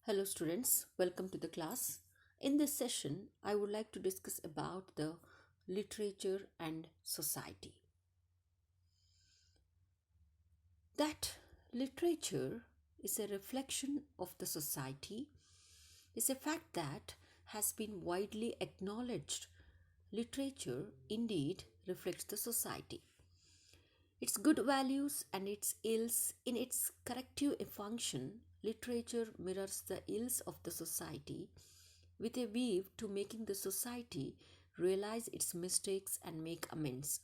Hello students, welcome to the class. In this session, I would like to discuss about the literature and society. That literature is a reflection of the society is a fact that has been widely acknowledged. Literature indeed reflects the society. Its good values and its ills in its corrective function, literature mirrors the ills of the society with a view to making the society realize its mistakes and make amends.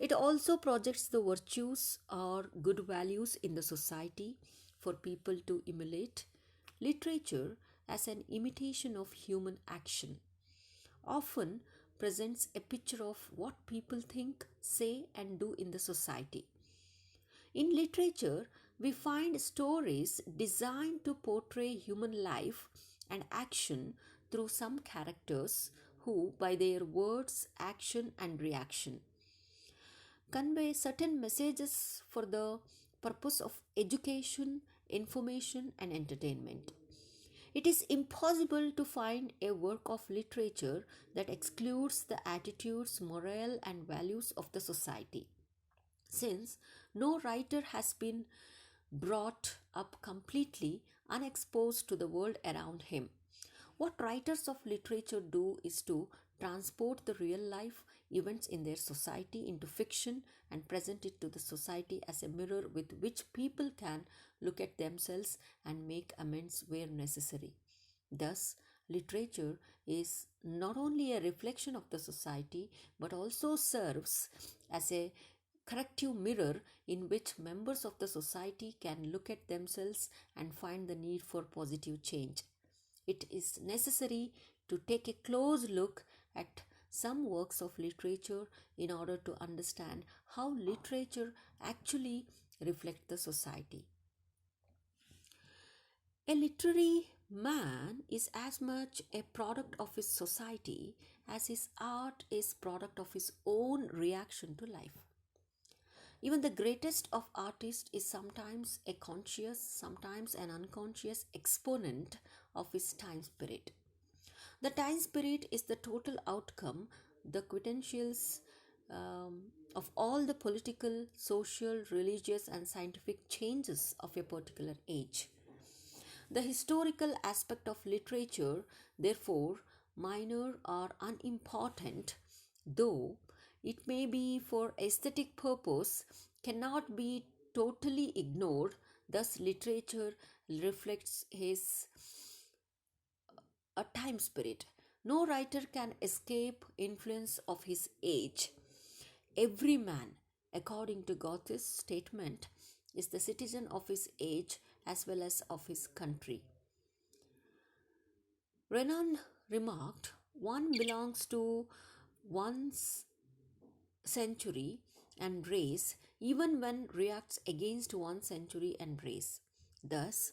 It also projects the virtues or good values in the society for people to emulate. Literature, as an imitation of human action, often presents a picture of what people think, say, and do in the society. In literature, we find stories designed to portray human life and action through some characters who, by their words, action, and reaction, convey certain messages for the purpose of education, information, and entertainment. It is impossible to find a work of literature that excludes the attitudes, morale, and values of the society, since no writer has been brought up completely unexposed to the world around him. What writers of literature do is to transport the real life events in their society into fiction and present it to the society as a mirror with which people can look at themselves and make amends where necessary. Thus, literature is not only a reflection of the society but also serves as a corrective mirror in which members of the society can look at themselves and find the need for positive change. It is necessary to take a close look at some works of literature in order to understand how literature actually reflects the society. A literary man is as much a product of his society as his art is product of his own reaction to life. Even the greatest of artists is sometimes a conscious, sometimes an unconscious exponent of his time spirit. The time spirit is the total outcome, the quintessence of all the political, social, religious, and scientific changes of a particular age. The historical aspect of literature, therefore, minor or unimportant, though it may be for aesthetic purpose, cannot be totally ignored. Thus, literature reflects his a time spirit. No writer can escape influence of his age. Every man, according to Goethe's statement, is the citizen of his age as well as of his country. Renan remarked, one belongs to one's century and race even when reacts against one century and race. Thus,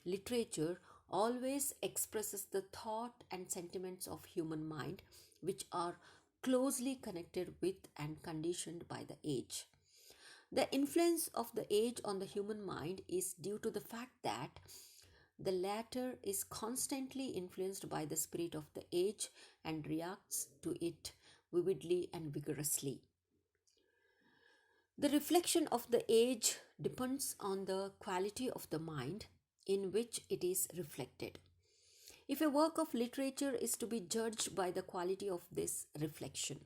literature always expresses the thought and sentiments of human mind which are closely connected with and conditioned by the age. The influence of the age on the human mind is due to the fact that the latter is constantly influenced by the spirit of the age and reacts to it vividly and vigorously. The reflection of the age depends on the quality of the mind in which it is reflected. If a work of literature is to be judged by the quality of this reflection,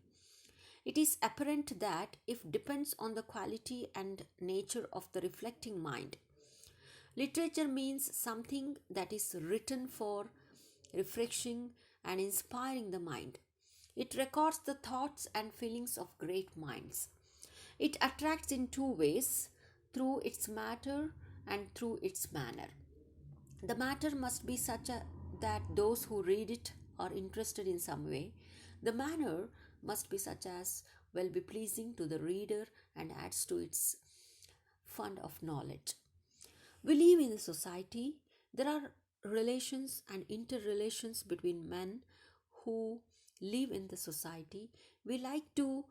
it is apparent that if depends on the quality and nature of the reflecting mind. Literature means something that is written for refreshing and inspiring the mind. It records the thoughts and feelings of great minds. It attracts in two ways, through its matter and through its manner. The matter must be such that those who read it are interested in some way. The manner must be such as will be pleasing to the reader and adds to its fund of knowledge. We live in a society. There are relations and interrelations between men who live in the society. We like to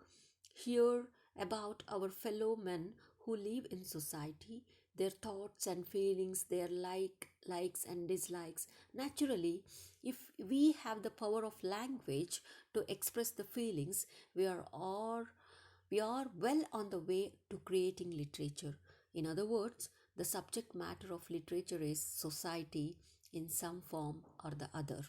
hear about our fellow men who live in society, their thoughts and feelings, their likes and dislikes. Naturally, if we have the power of language to express the feelings, we are well on the way to creating literature. In other words, the subject matter of literature is society in some form or the other.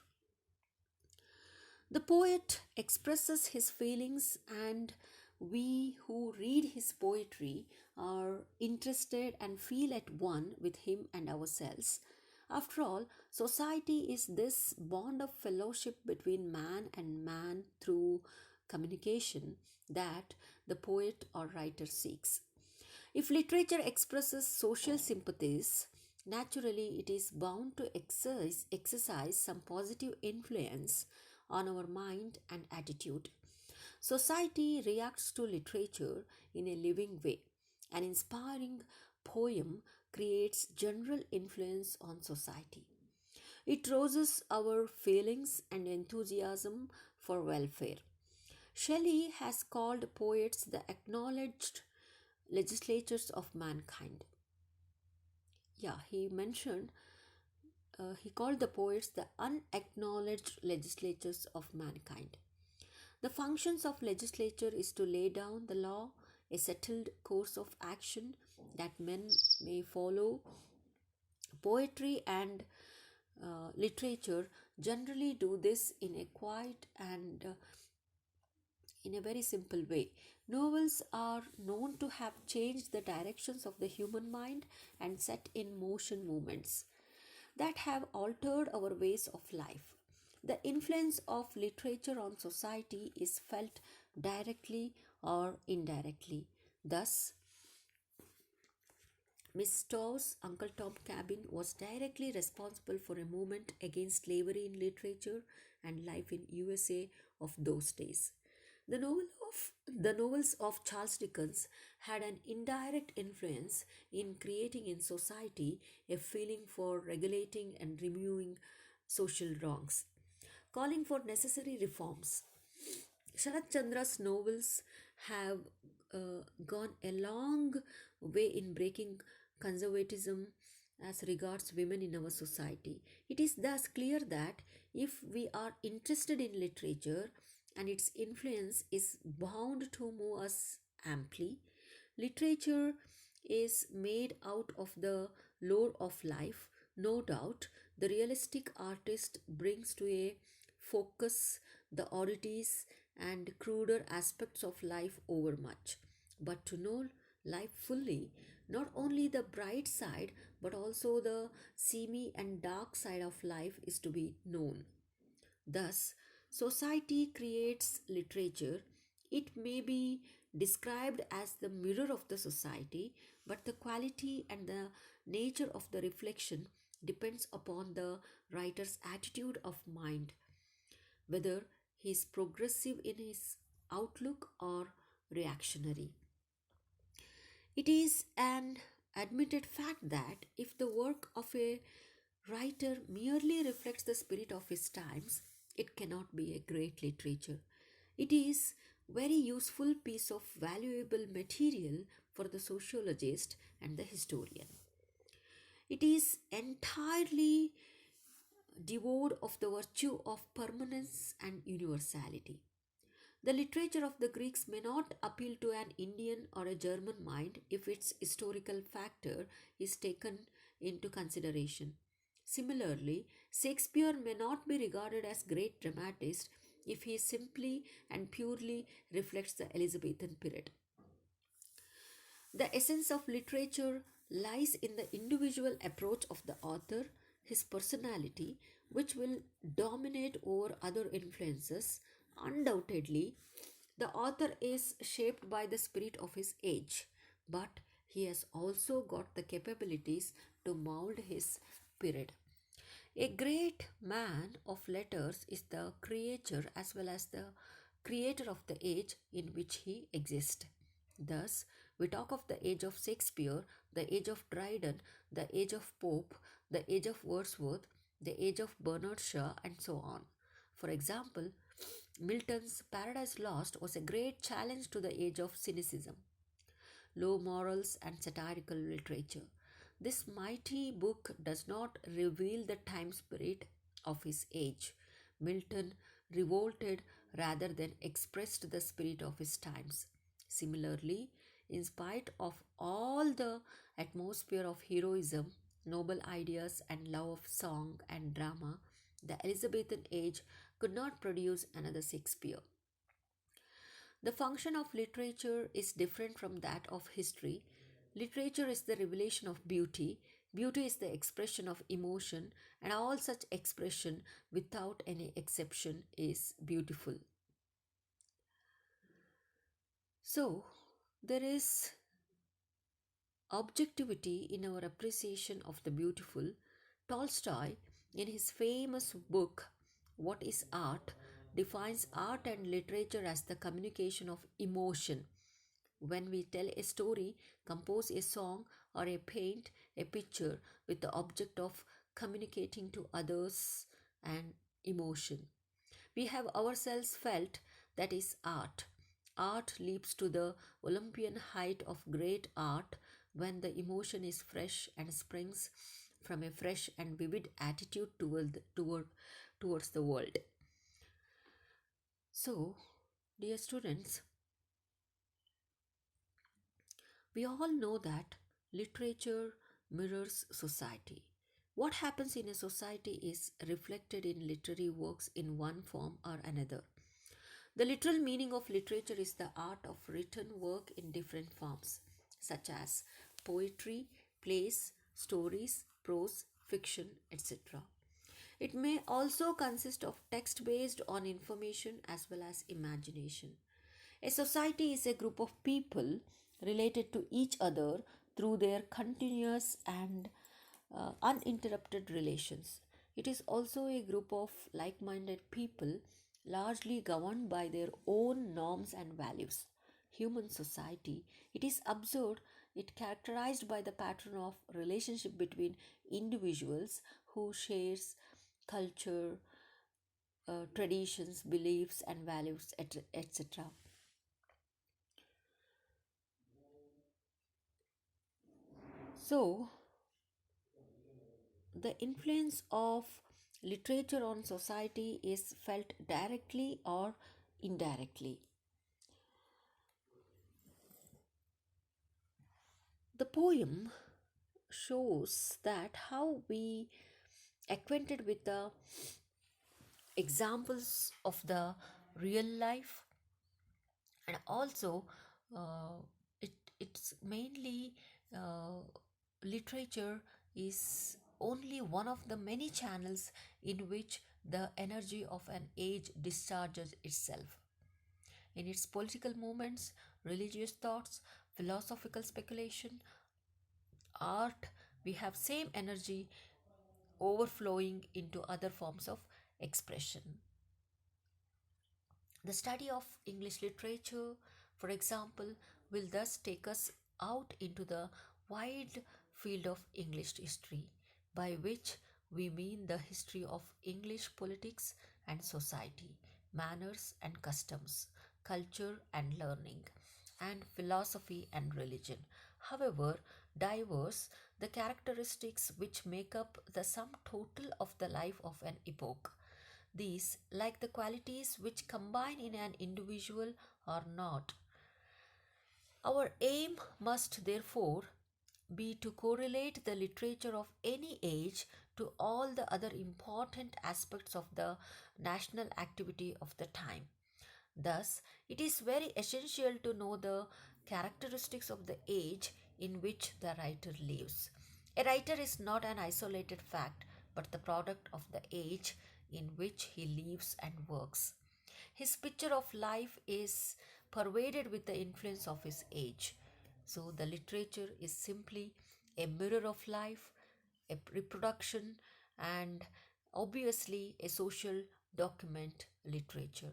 The poet expresses his feelings, and we who read his poetry are interested and feel at one with him and ourselves. After all, society is this bond of fellowship between man and man through communication that the poet or writer seeks. If literature expresses social sympathies, naturally it is bound to exercise some positive influence on our mind and attitude. Society reacts to literature in a living way. An inspiring poem creates general influence on society. It rouses our feelings and enthusiasm for welfare. Shelley has called poets the acknowledged legislatures of mankind. Yeah, he called the poets the unacknowledged legislatures of mankind. The functions of legislature is to lay down the law, a settled course of action that men may follow. Poetry and literature generally do this in a quiet and in a very simple way. Novels are known to have changed the directions of the human mind and set in motion movements that have altered our ways of life. The influence of literature on society is felt directly or indirectly. Thus, Miss Stowe's Uncle Tom Cabin was directly responsible for a movement against slavery in literature and life in USA of those days. The novels of Charles Dickens had an indirect influence in creating in society a feeling for regulating and removing social wrongs, calling for necessary reforms. Sharat Chandra's novels have gone a long way in breaking conservatism as regards women in our society. It is thus clear that if we are interested in literature and its influence is bound to move us amply, literature is made out of the lore of life. No doubt, the realistic artist brings to a focus the oddities and cruder aspects of life overmuch. But to know life fully, not only the bright side but also the seamy and dark side of life is to be known. Thus, society creates literature. It may be described as the mirror of the society, but the quality and the nature of the reflection depends upon the writer's attitude of mind, whether he is progressive in his outlook or reactionary. It is an admitted fact that if the work of a writer merely reflects the spirit of his times, it cannot be a great literature. It is very useful piece of valuable material for the sociologist and the historian. It is entirely devoid of the virtue of permanence and universality. The literature of the Greeks may not appeal to an Indian or a German mind if its historical factor is taken into consideration. Similarly, Shakespeare may not be regarded as great dramatist if he simply and purely reflects the Elizabethan period. The essence of literature lies in the individual approach of the author, his personality, which will dominate over other influences. Undoubtedly, the author is shaped by the spirit of his age, but he has also got the capabilities to mold his period. A great man of letters is the creator as well as the creator of the age in which he exists. Thus, we talk of the age of Shakespeare, the age of Dryden, the age of Pope, the age of Wordsworth, the age of Bernard Shaw, and so on. For example, Milton's Paradise Lost was a great challenge to the age of cynicism, low morals, and satirical literature. This mighty book does not reveal the time spirit of his age. Milton revolted rather than expressed the spirit of his times. Similarly, in spite of all the atmosphere of heroism, noble ideas, and love of song and drama, the Elizabethan age could not produce another Shakespeare. The function of literature is different from that of history. Literature is the revelation of beauty. Beauty is the expression of emotion, and all such expression, without any exception, is beautiful. So, there is objectivity in our appreciation of the beautiful. Tolstoy, in his famous book, What is Art, defines art and literature as the communication of emotion. When we tell a story, compose a song, or a paint a picture with the object of communicating to others an emotion, we have ourselves felt that is art. Art leaps to the Olympian height of great art when the emotion is fresh and springs from a fresh and vivid attitude towards the world. So, dear students, we all know that literature mirrors society. What happens in a society is reflected in literary works in one form or another. The literal meaning of literature is the art of written work in different forms, such as poetry, plays, stories, prose, fiction, etc. It may also consist of text based on information as well as imagination. A society is a group of people related to each other through their continuous and uninterrupted relations. It is also a group of like minded people largely governed by their own norms and values. Human society, it is observed, it characterized by the pattern of relationship between individuals who shares culture, traditions, beliefs, and values, etc. So, the influence of literature on society is felt directly or indirectly. The poem shows that how we acquainted with the examples of the real life, and also uh, it's mainly uh, literature is only one of the many channels in which the energy of an age discharges itself in its political movements, religious thoughts, philosophical speculation, art. We have same energy overflowing into other forms of expression. The study of English literature, for example, will thus take us out into the wide field of English history, by which we mean the history of English politics and society, manners and customs, culture and learning, and philosophy and religion. However, diverse the characteristics which make up the sum total of the life of an epoch. These, like the qualities which combine in an individual, are not. Our aim must therefore be to correlate the literature of any age to all the other important aspects of the national activity of the time. Thus, it is very essential to know the characteristics of the age in which the writer lives. A writer is not an isolated fact, but the product of the age in which he lives and works. His picture of life is pervaded with the influence of his age. So, the literature is simply a mirror of life, a reproduction, and obviously a social document literature.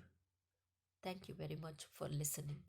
Thank you very much for listening.